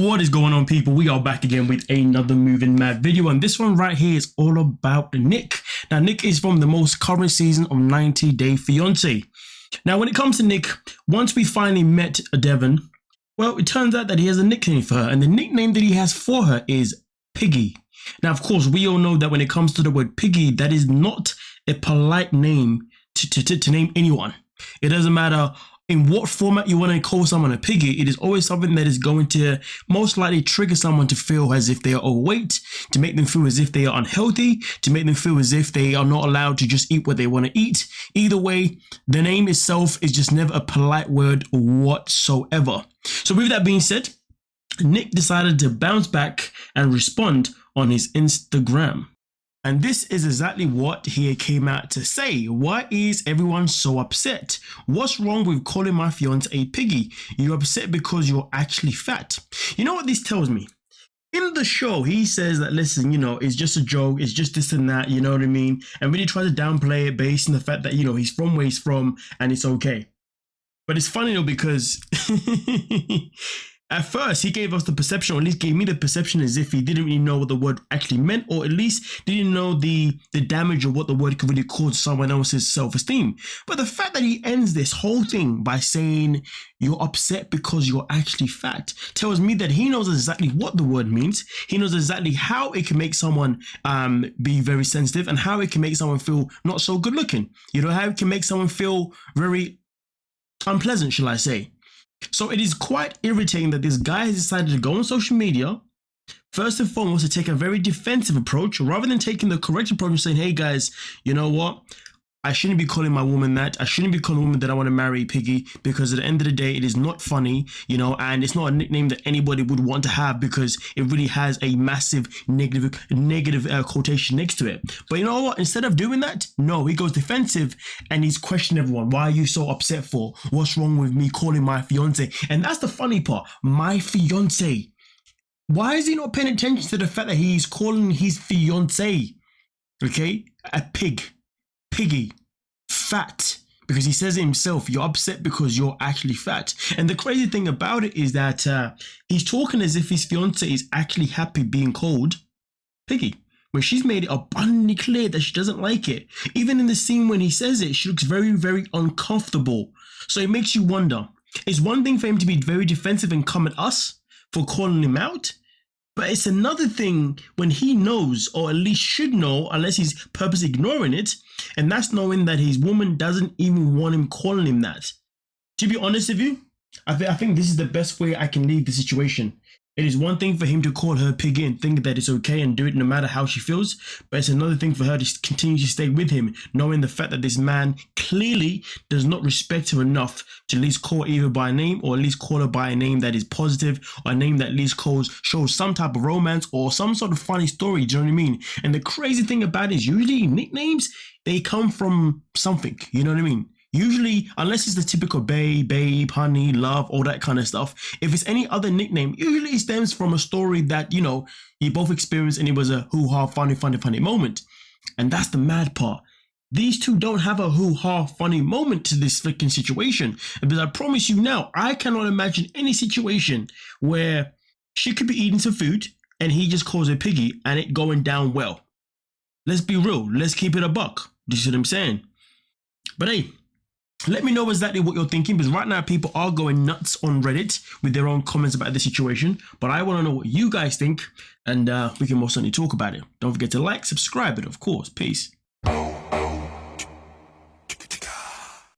What is going on, people? We are back again with another MovingMAD video, and this one right here is all about Nick. Now, Nick is from the most current season of 90 Day Fiancé. Now, when it comes to Nick, once we finally met Devin, well, it turns out that he has a nickname for her, and the nickname that he has for her is Piggy. Now, of course, we all know that when it comes to the word Piggy, that is not a polite name to name anyone. It doesn't matter in what format you want to call someone a piggy. It is always something that is going to most likely trigger someone to feel as if they are overweight, to make them feel as if they are unhealthy, to make them feel as if they are not allowed to just eat what they want to eat. Either way, the name itself is just never a polite word whatsoever. So with that being said, Nick decided to bounce back and respond on his Instagram. And this is exactly what he came out to say. Why is everyone so upset? What's wrong with calling my fiance a piggy? You're upset because you're actually fat. You know what this tells me? In the show, he says that, listen, it's just a joke. It's just this and that, you know what I mean? And really try to downplay it based on the fact that, he's from where he's from and it's okay. But it's funny though, because at first, he gave us the perception, or at least gave me the perception as if he didn't really know what the word actually meant, or at least didn't know the damage of what the word could really cause someone else's self-esteem. But the fact that he ends this whole thing by saying, you're upset because you're actually fat, tells me that he knows exactly what the word means. He knows exactly how it can make someone be very sensitive, and how it can make someone feel not so good looking. How it can make someone feel very unpleasant, shall I say. So it is quite irritating that this guy has decided to go on social media, first and foremost, to take a very defensive approach, rather than taking the correct approach and saying, hey guys, you know what? I shouldn't be calling my woman that. I shouldn't be calling a woman that I want to marry Piggy, because at the end of the day, it is not funny, and it's not a nickname that anybody would want to have, because it really has a massive negative quotation next to it. But you know what? Instead of doing that, no, he goes defensive and he's questioning everyone. Why are you so upset for? What's wrong with me calling my fiance? And that's the funny part. My fiance. Why is he not paying attention to the fact that he's calling his fiance, okay, a piggy, fat? Because he says it himself, you're upset because you're actually fat. And the crazy thing about it is that he's talking as if his fiance is actually happy being called piggy, when she's made it abundantly clear that she doesn't like it. Even in the scene when he says it, she looks very, very uncomfortable. So it makes you wonder, it's one thing for him to be very defensive and come at us for calling him out, but it's another thing when he knows, or at least should know, unless he's purposely ignoring it, and that's knowing that his woman doesn't even want him calling him that. To be honest with you, I think this is the best way I can leave the situation. It is one thing for him to call her piggy and think that it's okay and do it no matter how she feels, but it's another thing for her to continue to stay with him, knowing the fact that this man clearly does not respect her enough to at least call either by name, or at least call her by a name that is positive, or a name that at least shows some type of romance or some sort of funny story. Do you know what I mean? And the crazy thing about it is, usually nicknames, they come from something, you know what I mean? Usually, unless it's the typical babe, honey, love, all that kind of stuff, if it's any other nickname, usually it stems from a story that, you both experienced and it was a hoo-ha, funny moment. And that's the mad part. These two don't have a hoo-ha, funny moment to this freaking situation. Because I promise you now, I cannot imagine any situation where she could be eating some food and he just calls her piggy and it going down well. Let's be real. Let's keep it a buck. Do you see what I'm saying? But hey, let me know exactly what you're thinking, because right now people are going nuts on Reddit with their own comments about the situation. But I want to know what you guys think, and we can most certainly talk about it. Don't forget to like, subscribe, and of course, peace.